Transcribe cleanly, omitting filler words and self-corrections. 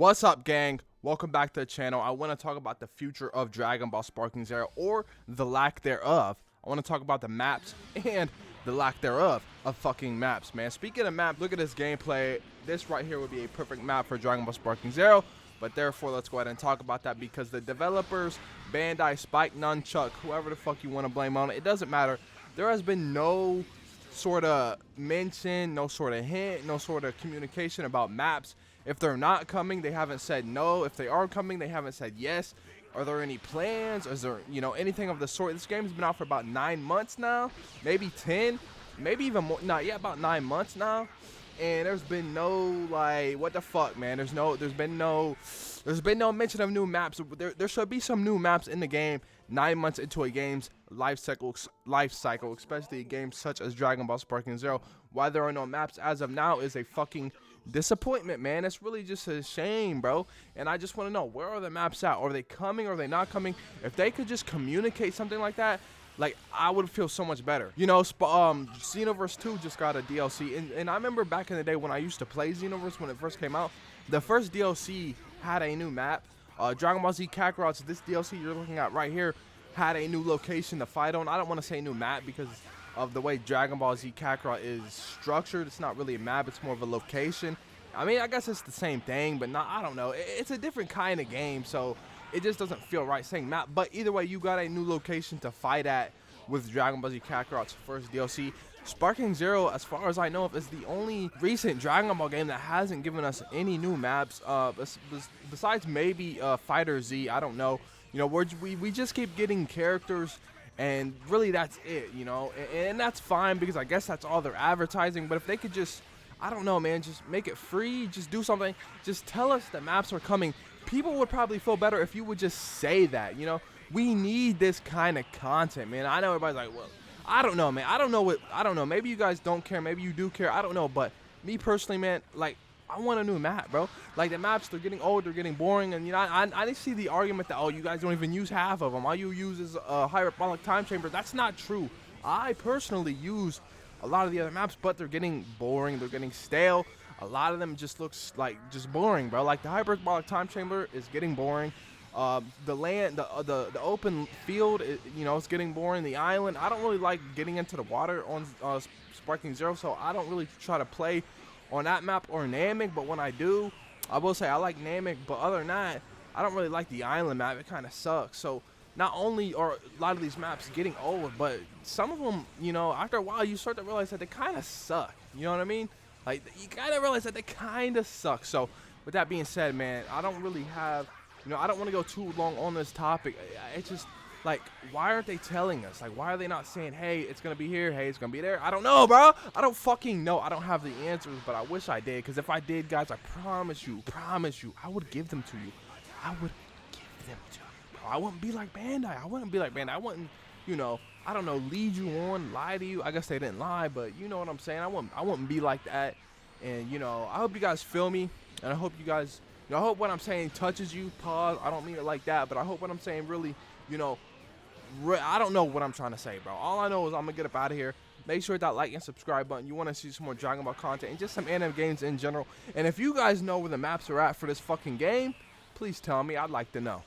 What's up, gang? Welcome back to the channel. I want to talk about the future of Dragon Ball Sparking Zero, or the lack thereof. I want to talk about the maps and the lack thereof of fucking maps, man. Speaking of map, look at this gameplay. This right here would be a perfect map for Dragon Ball Sparking Zero, but therefore let's go ahead and talk about that, because the developers, Bandai, Spike, Nunchuck, whoever the fuck you want to blame on it, it doesn't matter. There has been no sort of mention, no sort of hint, no sort of communication about maps. If they're not coming, they haven't said no. If they are coming, they haven't said yes. Are there any plans? Is there, anything of the sort? This game's been out for about 9 months now, maybe 10, maybe even more. Nah, yeah, about 9 months now. And there's been no, like, what the fuck, man? There's been no mention of new maps. There should be some new maps in the game 9 months into a game's life cycle, especially a game such as Dragon Ball Sparking Zero. Why there are no maps as of now is a fucking disappointment, man. It's really just a shame, bro. And I just want to know, where are the maps at? Are they coming? Are they not coming? If they could just communicate something like that, like, I would feel so much better. Xenoverse 2 just got a DLC, and I remember back in the day when I used to play Xenoverse when it first came out, the first DLC had a new map. Dragon Ball Z Kakarot's, this DLC you're looking at right here, had a new location to fight on. I don't want to say new map because of the way Dragon Ball Z Kakarot is structured. It's not really a map, it's more of a location. I mean, I guess it's the same thing, but not, I don't know. It's a different kind of game, so it just doesn't feel right saying map. But either way, you got a new location to fight at with Dragon Ball Z Kakarot's first DLC. Sparking Zero, as far as I know, is the only recent Dragon Ball game that hasn't given us any new maps. Besides maybe Fighter Z, I don't know. We just keep getting characters, and really that's it, and that's fine, because I guess that's all they're advertising. But if they could just, I don't know, man, just make it free, just do something, just tell us that maps are coming. People would probably feel better if you would just say that. We need this kind of content, man. I know everybody's like, well, I don't know, man. I don't know. Maybe you guys don't care. Maybe you do care. I don't know. But me personally, man, like, I want a new map, bro. Like, the maps, they're getting old, they're getting boring. And, I didn't see the argument that, oh, you guys don't even use half of them. All you use is a hyperbolic time chamber. That's not true. I personally use a lot of the other maps, but they're getting boring. They're getting stale. A lot of them just looks like just boring, bro. Like, the hyperbolic time chamber is getting boring. The land, the open field, it's getting boring. The island, I don't really like getting into the water on Sparking Zero, so I don't really try to play on that map or Namek. But when I do, I will say I like Namek, but other than that, I don't really like the island map. It kind of sucks. So not only are a lot of these maps getting old, but some of them, after a while, you start to realize that they kind of suck. You know what I mean? Like, you kind of realize that they kind of suck. So with that being said, man, I don't really have, I don't want to go too long on this topic. It's just, like, why aren't they telling us? Like, why are they not saying, hey, it's going to be here, hey, it's going to be there? I don't know, bro. I don't fucking know. I don't have the answers, but I wish I did, because if I did, guys, I promise you, I would give them to you. I would give them to you, bro. I wouldn't be like Bandai. I wouldn't, I don't know, lead you on, lie to you. I guess they didn't lie, but you know what I'm saying? I wouldn't be like that. And, I hope you guys feel me, and I hope you guys, I hope what I'm saying touches you. Pause. I don't mean it like that, but I hope what I'm saying really, I don't know what I'm trying to say, bro. All I know is I'm going to get up out of here. Make sure that like and subscribe button. You want to see some more Dragon Ball content and just some anime games in general. And if you guys know where the maps are at for this fucking game, please tell me. I'd like to know.